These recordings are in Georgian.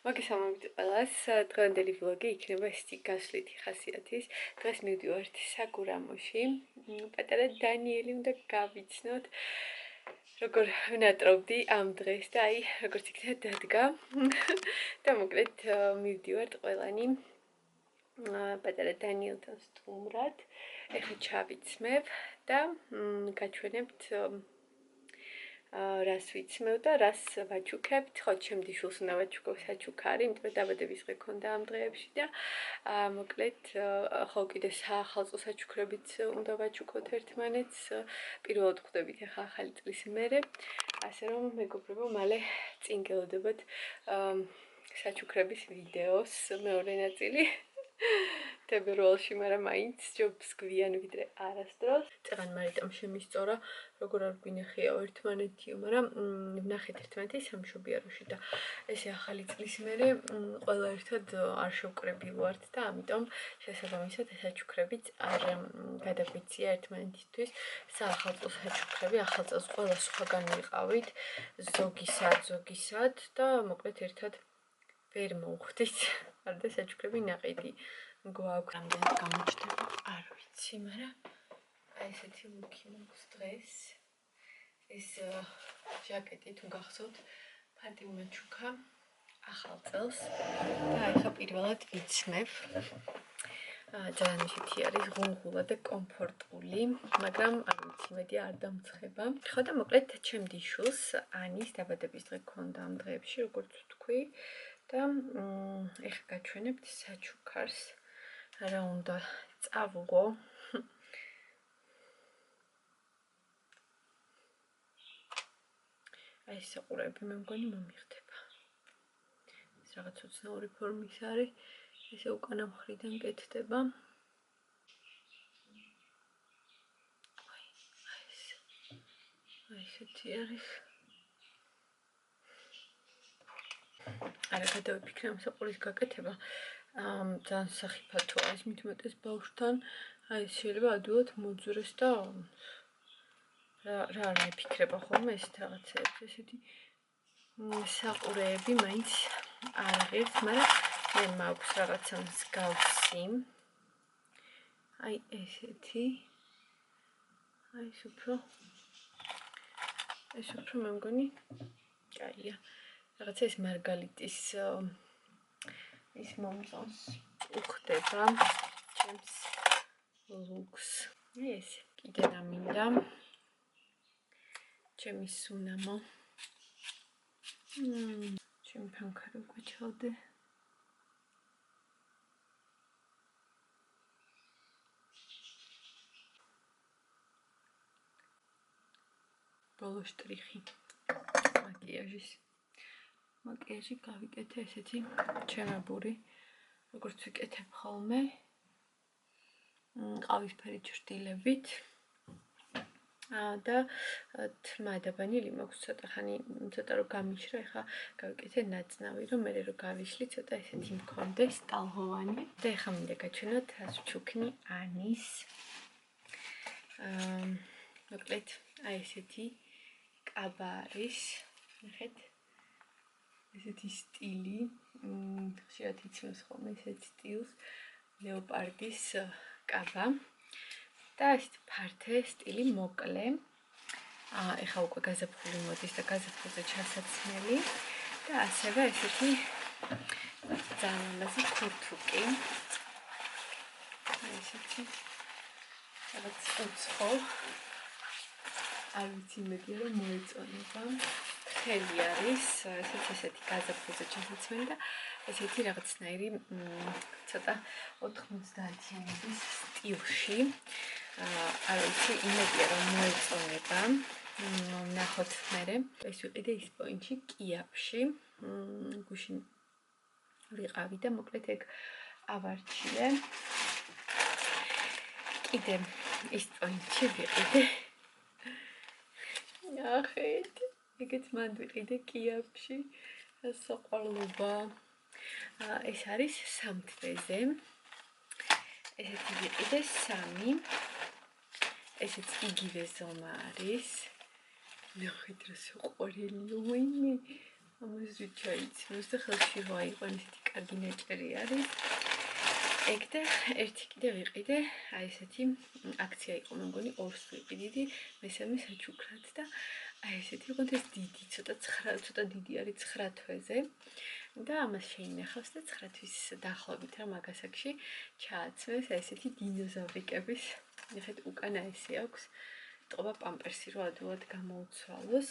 მოგესალმებით ყველას. დღევანდელი ვლოგი იქნება ისეთი გასვლითი ხასიათის. დღეს მივდივართ საგურამოში. პატარა დანიელი უნდა გავიცნოთ, როგორ ვნატრობდი ამ დღეს და აი, როგორც იქნება დადგა. და მოკლედ მივდივართ ყველანი პატარა დანიელთან სტუმრად. ეხლა ჩავიცმევ და გაჩვენებთ რას ვიცმევ და რას ვაჩუქებთ. ხო, ჩემი შულს უნდა ვაჩუქო საჩუქარი, იმიტომ რომ დაბადების დღე ქონდა ამ დღეებში და მოკლედ ხო კიდე საახალწლო საჩუქრებით უნდა ვაჩუქოთ ერთმანეთს. პირველად ხვდებით ახლა ახალი წლის მერე, ასე რომ მეგობრებო, მალე წინ გელოდებათ საჩუქრების ვიდეოს მეორე ნაწილი. თებერვალში, მაგრამ მაინც ჯობს გვიან ვიდრე არასდროს. წეგან მარიტამ შემისწორა, როგორ არ გვინახიაო ერთმანეთიო, მაგრამ ვნახეთ ერთმანეთი სამშობიაროში და ესე ახალი წლის მერე ყველა ერთად არ შევკრები ვართ და ამიტომ შესაბამისად საჩუქრებიც არ გადაგვიცია ერთმანეთისთვის. საახალწლო საჩუქრები ახალ წელს ყველა სხვაგან ვიყავით, ზოგისად და მოკლედ ერთად ვერ მოვხდით. არდა საჩუქრები ნაყიდი გვაქვს. რამდენად გამოჩნდება, არ ვიცი, მაგრამ აი ესეთი ლუკი მაქვს დღეს. ეს ჟაკეტი თუ გახსოვთ, ფანტიმ მაჩუქა ახალ წელს და ახლა პირველად ვიცმევ. ძალიან ისეთი არის ღუნღულა და კომფორტული, მაგრამ არ ვიცი, მედი არ დამცხება. ხო და მოკლედ ჩემ დიშულს ანის დაბადების დღე ქონდა ამ დღეებში, როგორც ვთქვი. და ეხლა გაჩვენებთ საჩუქარს, რა უნდა წავუღო. აი ეს საყურები მე მგონი მომიხდება. ეს რაღაც უცნაური ფორმის არის, ესე უკანა მხრიდან კეთდება. აი ესეთი არის. არა გადავიფიქრე ამ საყურის გაკეთება. ძალიან სახიფათო არის მithumetes ბავშვთან. აი შეიძლება ადვილად მოძვრეს და რა არ მეფიქრება ხოლმე ესეთ რაღაცებს, ესეთი საყურეები მაინც არ აღებს, მაგრამ მე მაქვს რაღაცა მსგავსი. აი ესეთი. აი ეს უფრო მე მგონი კაია. რაღაცა ეს მარგალიტის ის მომწონს უხდება ჩემს ლუქს. ეს კიდე რა მინდა ჩემი სუნამო. ჩემი ფანქარი უკვე ჩავდე. ბოლო შტრიხი მაკიაჟი გავიკეთე ესეთი ჩემებური, როგორც ვიკეთებ ხოლმე, ყავისფერი ჭრდილებით და თმა და ბანილი მაქვს ცოტა ხანი, ცოტა რომ გამიშრა, ეხლა გავიკეთე ნაწნავი, რომ მე რო გავიშლი, ცოტა ესეთი მქონდეს ტალღოვანი და ეხლა მინდა გაჩვენოთ რას ვჩუქნი ანის. მოკლედ აი ესეთი კაბა არის, ნახეთ. ესეთი სტილი, ხშირად იცნობს ხოლმე ესეთ სტილს, ლეოპარდის კაბა და ესეთი ფართე სტილი მოკლე. ეხლა უკვე გაზაფხული მოდის და გაზაფხულზე ჩასაცმელი და ასევე ესეთი ძალიან ლამაზი ქურთუკი. აი ესეთი რაღაც უცხო, არ ვიცი, იმედია რომ მოეწონება. ხელი არის, ესეთი გაზაფხულზე ჩასაცმელი და ესეთი რაღაცნაირი ცოტა 90-იანების სტილში. არ ვიცი, იმედია რომ მოეწონება. ნახოთ მერე. ეს ვიყიდე ისპოინში, კიაფში. გუშინ ვიყავი და მოკლედ ეგ ავარჩიე. კიდე ისპოინში ვიყიდე. ნახეთ. ეგეც მანდ ვიყიდე კიაფში, საყვარლობა. ეს არის სამთვეზე. ესეთი ვიყიდე 3. ესეც იგივე ზომა არის. ნახეთ რა საყვარელია, ვაიმე. ამაზე ჩაიცნოს და ხელში რო აიყვან ესეთი კარგი ნაჭერი არის. ეგ და ერთი კიდე ვიყიდე, აი ესეთი აქცია იყო, მე მგონი 2-ს ვიყიდიდი, მესამე საჩუქრად და აი ესეთი იყო ეს დიდი, ცოტა დიდი არის 9 თვეზე და ამას შეინახავს და 9 თვის დაახლოებით რა მაგასაკში ჩააცმეს აი ესეთი დინოზავრიკების, ნახეთ უკანა ესე აქვს, ტყობა პამპერსი რო ადვილად გამოუცვალოს.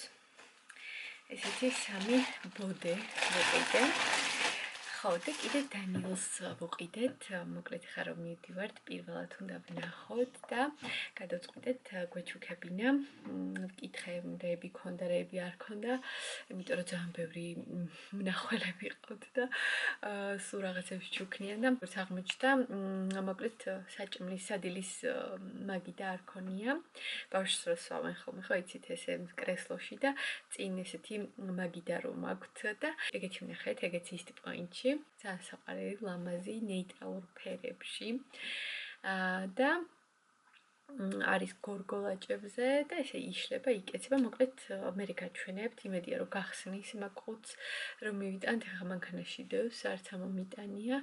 ესეთი 3 ბოდე ვიყიდე. ხო და კიდე დანიელს ვუყიდეთ, მოკლედ ხარ რომ მივდივართ, პირველად უნდა ვნახოთ და გადავწყვიტეთ გვეჩუქებინა. კითხები ქონდა, რეები არ ქონდა, იმიტომ რომ ძალიან ბევრი მნახველები ყავთ და სულ რაღაცებს ჩუქნიან და როგორც აღმოჩნდა, მოკლედ საჭმლის სადილის მაგიდა არ ქონია. ბავშვს რო სვავენ ხოლმე, ხო იცით ესე კრესლოში და წინ ესეთი მაგიდა რომ აქვთ და ეგეთი ვნახეთ, ეგეც ისტ პოინტში. ძალიან საყვარელი ლამაზი ნეიტრალურ ფერებში და არის გორგოლაჭებზე და ესე იშლება, იკეცება, მოკლედ მე გაჩვენებთ, იმედია რომ გახსნის მაგყუთს რომ მივიტანთ, ახლა მანქანაში დევს, არც ამომიტანია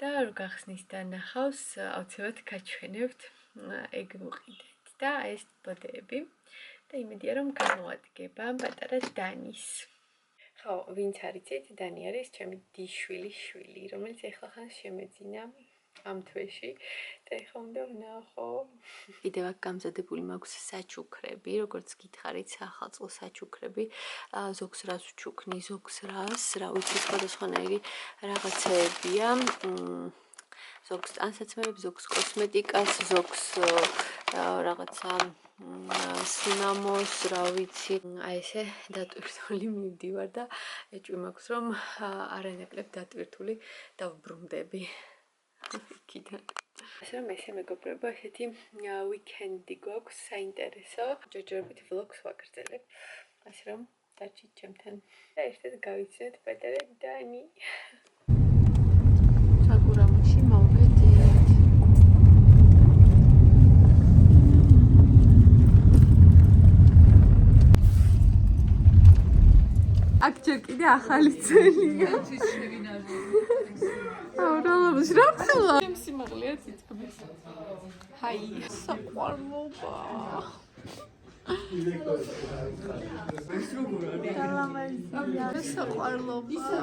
და რომ გახსნის და ნახავს, აუცილებლად გაჩვენებთ, ეგ ვუყიდეთ და ეს ბოდეები და იმედია რომ გამოადგება პატარა დანის. ხო, ვინც არიცით, დანი არის ჩემი დიშვილის შვილი, რომელიც ახლა ხან შემეძინა ამ თვეში და ახლა უნდა ვნახო. კიდევ აქ გამზადებული მაქვს საჩუქრები, როგორც გითხარით, სახალწლო საჩუქრები, ზოგს რას ვჩუქნი, ზოგს რას, რა ვიცი, სხვადასხვანაირი რაღაცეებია. ზოგს ტანსაცმელებს, ზოგს კოსმეტიკას, ზოგს რაღაცა სინამოს, რა ვიცი, აი ესე დატვირთული მივდივარ და ეჭვი მაქვს რომ არანაკლებ დატვირთული დავბრუნდები იქიდან. ასე რომ ესე მეგობრებო, ესეთი ვიკენდი გვაქვს საინტერესო, ჯერჯერობით ვლოგს ვაგრძელებ. ასე რომ დარჩით ჩემთან და ერთად გავიცნოთ პატარა დანი. საგურამოში მოვედით. აქ ჯერ კიდე ახალი წელია. აურალებს რა ხლა? სიმაღლეა ციტკბის. ჰაი, საყვარლობა. ეს როგორ არის? სალამაზია, საყვარლობა.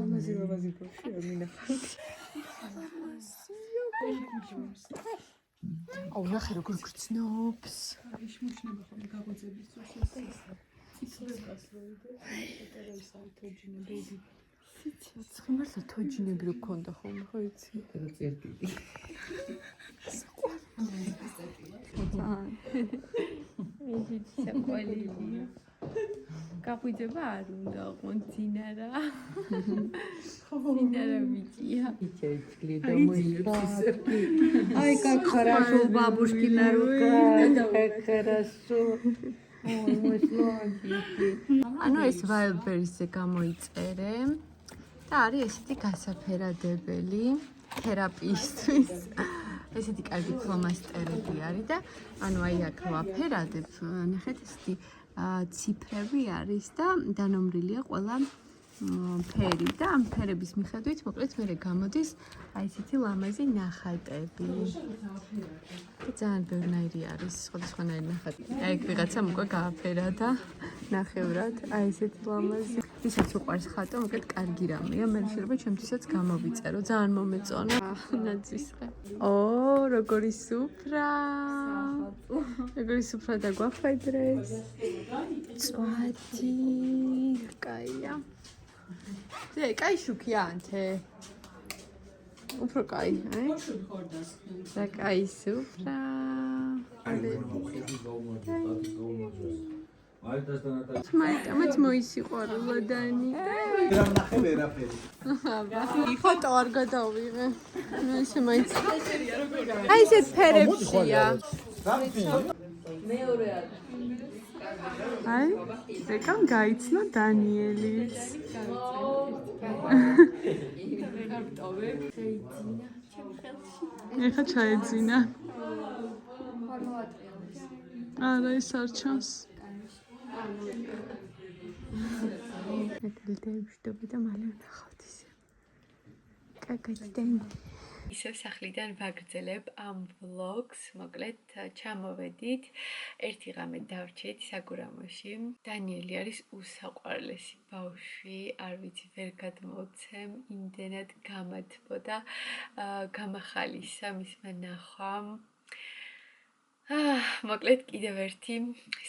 ამაზე ლამაზი ბავშვი არ მინახავთ. აუ ნახე როგორ გრძნობს. შიმუშნება ხოლმე გაღვიძების დროს ეს. ციცილებას როიდე, პატარა ის არის თოჯინები. ციცილ მართლა თოჯინები რო გქონდა ხოლმე, ხო იცი? და წერტილი. ეს საყვარელია. გაღვიძება არ უნდა ყონცინარა. Цинара бития. Печечки домой. Ай, как хорошо у бабушки на руках. Как хорошо. Ой, мой сладенький. ანუ ეს ვაილბერიზე გამოიწერე და არის ესეთი გასაფერადებელი თერაპიისთვის. ესეთი კარგი ფლომასტერები არის და ანუ აი აქ ვაფერადებ, ნახეთ ესეთი ციფრები არის და დანომრილია ყველა ფერი და ამ ფერების მიხედვით მოკლედ მე გამოდის აი ესეთი ლამაზი ნახატები. და ძალიან ბევრნაირი არის, სხვადასხვანაირი ნახატები. აი ეგ ვიღაცამ უკვე გააფერა და ნახევრად აი ესეთი ლამაზი. ვისაც უყვარს ხატო, მოკლედ კარგი რამეა, მე შეიძლება ჩემთვისაც გამოვიწერო, ძალიან მომეწონა. ნაცისხე. ო, როგორი სუფრა. როგორი სუფრა დაგვახვედრეს. წვადი. კაია. ზე, კაი შუქია ანთე. უფრო კაი, აი. და კაი სუფრა. მათ მოისიყვარულა დანი. რამ ნახე ვერაფერი. ფოტო არ გადავიღე. ესე მაინც. აი ესეთ ფერებშია. მეორე არის. აი, ეკამ გაიცნო დანიელიც. ეხა ჩაეძინა. არა ის არ ჩანს. ისევ სახლიდან ვაგრძელებ ამ ვლოგს, მოკლედ ჩამოვედით, ერთი ღამე დავრჩით საგურამოში. დანიელი არის უსაყვარლესი ბავშვი, არ ვიცი, ვერ გადმოვცემ, იმდენად გამათბოდა, გამახალისა მისმა ნახვამ. მოკლედ კიდევ ერთი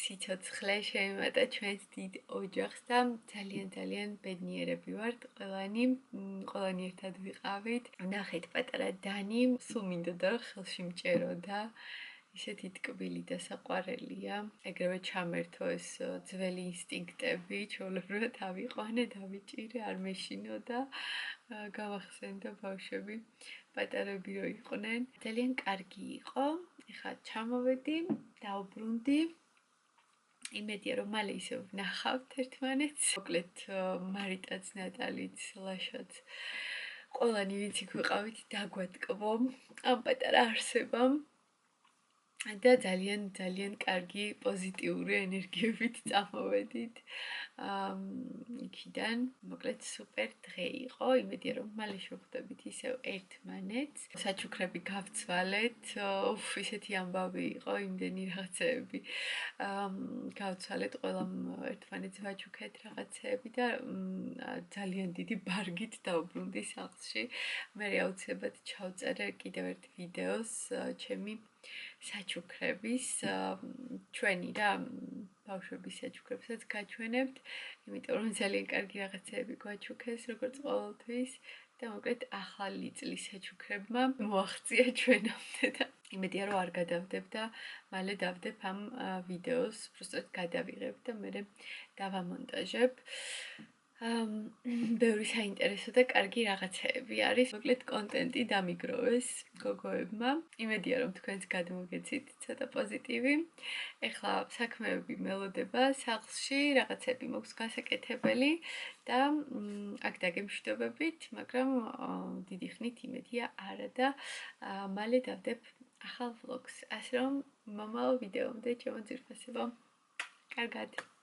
სიცოცხლე შეემატა ჩვენს დიდ ოჯახს და ძალიან ბედნიერები ვართ ყველანი ერთად ვიყავით. ნახეთ პატარა დანი, სულ მინდოდა რომ ხელში მჭეროდა. ისეთი ტკბილი და საყვარელია. ეგრევე ჩამერთო ეს ძველი ინსტინქტები, ჩვეულებრივად ავიყვანე, დავიჭირე, არ მეშინოდა. გავახსენდა ბავშვები, პატარები რო იყვნენ. ძალიან კარგი იყო. ეხლა ჩამოვედი, დავბრუნდი. იმედია რომ მალე ისევ ვნახავთ ერთმანეთს. მოკლედ მარიტაც, ნატალიც, ლაშაც ყველანი ვინც იქ ვიყავით დაგვატკბო ამ პატარა არსებამ. და ძალიან კარგი პოზიტიური ენერგიებით წამოვედით. იქიდან მოკლედ სუპერ დღე იყო. იმედია რომ მალე შევხვდებით ისევ ერთმანეთს. საჩუქრები გავცვალეთ. ისეთი ამბავი იყო, იმდენი რაღაცეები. გავცვალეთ, ყველამ ერთმანეთს ვაჩუქეთ რაღაცეები და ძალიან დიდი ბარგით დავბრუნდი სახლში. მე აუცილებლად ჩავწერე კიდევ ერთ ვიდეოს ჩემი საჩუქრების ჩვენი რა ბავშვების საჩუქრებსაც გაჩვენებთ, იმიტომ რომ ძალიან კარგი რაღაცეები გვაჩუქეს როგორც ყოველთვის და მოკლედ ახალი წლის საჩუქრებმა მოაღწია ჩვენამდე და იმედია რომ არ გადავდებ და მალე დავდებ ამ ვიდეოს, უბრალოდ გადავიღებ და მე დავამონტაჟებ. ბევრი საინტერესო და კარგი რაღაცეები არის. მოკლედ კონტენტი დამიგროვეს გოგოებმა. იმედია რომ თქვენც გადმოგეცით ცოტა პოზიტივი. ეხლა საქმეები მელოდება სახლში, რაღაცები მოქვს გასაკეთებელი და აქ დაგემშვიდობებით, მაგრამ დიდი ხნით იმედია არა და მალე დავდებ ახალ ვლოგს. ასე რომ მომავალ ვიდეომდე ჩემო ძვირფასებო. კარგად.